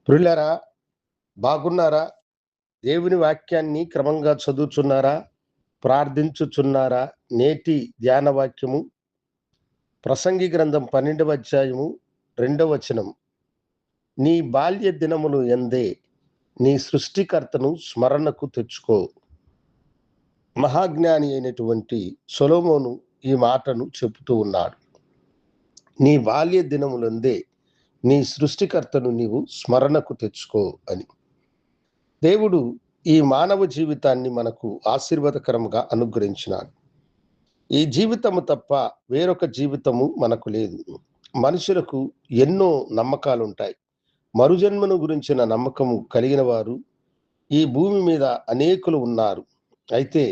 ప్రియులారా, బాగున్నారా? దేవుని వాక్యాన్ని క్రమంగా చదువుచున్నారా? ప్రార్థించుచున్నారా? నేటి ధ్యాన వాక్యము ప్రసంగి గ్రంథం 12వ అధ్యాయము 2వ వచనం. నీ బాల్య దినములు ఎందే నీ సృష్టికర్తను స్మరణకు తెచ్చుకో. మహాజ్ఞాని అయినటువంటి సొలొమోను ఈ మాటను చెబుతూ ఉన్నాడు. నీ బాల్య దినములందే నీ సృష్టికర్తను నీవు స్మరణకు తెచ్చుకో అని. దేవుడు ఈ మానవ జీవితాన్ని మనకు ఆశీర్వాదకరంగా అనుగ్రహించినాడు. ఈ జీవితము తప్ప వేరొక జీవితము మనకు లేదు. మనుషులకు ఎన్నో నమ్మకాలుంటాయి. మరుజన్మను గురించిన నమ్మకము కలిగిన వారు ఈ భూమి మీద అనేకులు ఉన్నారు. అయితే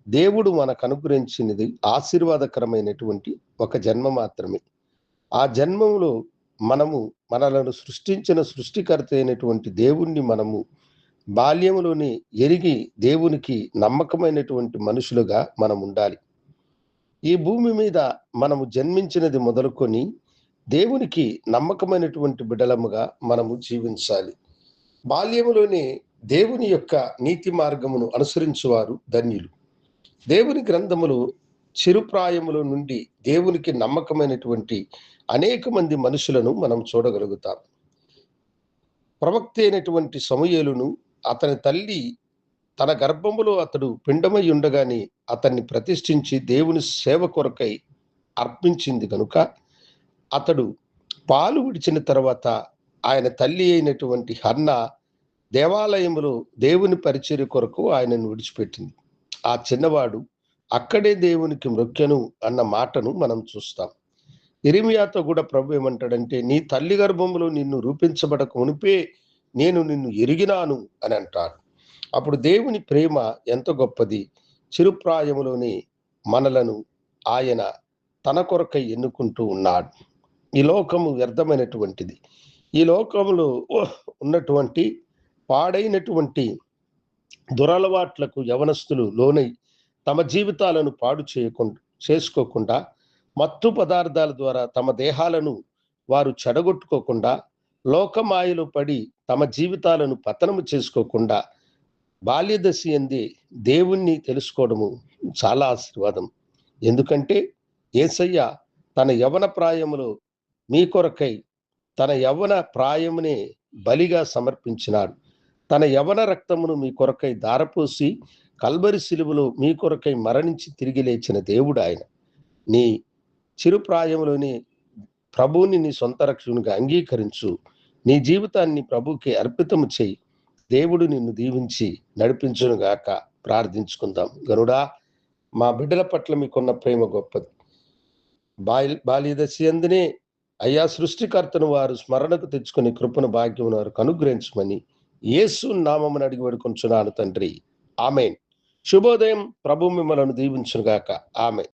దేవుడు మనకు అనుగ్రహించినది ఆశీర్వాదకరమైనటువంటి ఒక జన్మ మాత్రమే. ఆ జన్మములో మనలను సృష్టించిన సృష్టికర్త అయినటువంటి దేవుణ్ణి మనము బాల్యములోని ఎరిగి దేవునికి నమ్మకమైనటువంటి మనుషులుగా మనం ఉండాలి. ఈ భూమి మీద మనము జన్మించినది మొదలుకొని దేవునికి నమ్మకమైనటువంటి బిడలముగా మనము జీవించాలి. బాల్యములోనే దేవుని యొక్క నీతి మార్గమును అనుసరించువారు ధన్యులు. దేవుని గ్రంథములో చిరుప్రాయములో నుండి దేవునికి నమ్మకమైనటువంటి అనేక మంది మనుషులను మనం చూడగలుగుతాం. ప్రవక్త అయినటువంటి సమూయేలును అతని తల్లి తన గర్భములో అతడు పిండమై ఉండగానే అతన్ని ప్రతిష్ఠించి దేవుని సేవ కొరకై అర్పించింది కనుక అతడు పాలు విడిచిన తర్వాత ఆయన తల్లి అయినటువంటి హన్న దేవాలయములో దేవుని పరిచర్య కొరకు ఆయనను విడిచిపెట్టింది. ఆ చిన్నవాడు అక్కడే దేవునికి మ్రొక్కెను అన్న మాటను మనం చూస్తాం. ఇర్మీయాతో కూడా ప్రభు ఏమంటాడంటే, నీ తల్లి గర్భములో నిన్ను రూపించబడక మునిపే నేను నిన్ను ఎరిగినాను అని అంటాడు. అప్పుడు దేవుని ప్రేమ ఎంత గొప్పది. చిరుప్రాయములోనే మనలను ఆయన తన కొరకై ఎన్నుకుంటూ ఉన్నాడు. ఈ లోకము వ్యర్థమైనటువంటిది. ఈ లోకములో ఉన్నటువంటి పాడైనటువంటి దురలవాట్లకు యవనస్తులు లోనై తమ జీవితాలను పాడు చేసుకోకుండా మత్తు పదార్థాల ద్వారా తమ దేహాలను వారు చెడగొట్టుకోకుండా లోకమాయలో పడి తమ జీవితాలను పతనము చేసుకోకుండా బాల్యదశ యందే దేవుణ్ణి తెలుసుకోవడము చాలా ఆశీర్వాదం. ఎందుకంటే యేసయ్య తన యవ్వన ప్రాయములో మీ కొరకై తన యవ్వన ప్రాయమునే బలిగా సమర్పించినాడు. తన యవ్వన రక్తమును మీ కొరకై దారపోసి కల్వరి శిలువలో మీ కొరకై మరణించి తిరిగి లేచిన దేవుడు ఆయన. నీ చిరుప్రాయంలోనే ప్రభువుని నీ సొంత రక్షకునిగా అంగీకరించు. నీ జీవితాన్ని ప్రభువుకి అర్పితము చేయి. దేవుడు నిన్ను దీవించి నడిపించునుగాక. ప్రార్థించుకుందాం. గనుడా, మా బిడ్డల పట్ల మీకున్న ప్రేమ గొప్పది. బాల్యదశ యందునే అయ్యా సృష్టికర్తను వారు స్మరణకు తెచ్చుకుని కృపను భాగ్యమును వారికి అనుగ్రహించమని యేసు నామమున అడిగి వేడుకొంచున్నాను తండ్రి. ఆమేన్. శుభోదయం. ప్రభు మిమ్మలను దీవించునుగాక. ఆమేన్.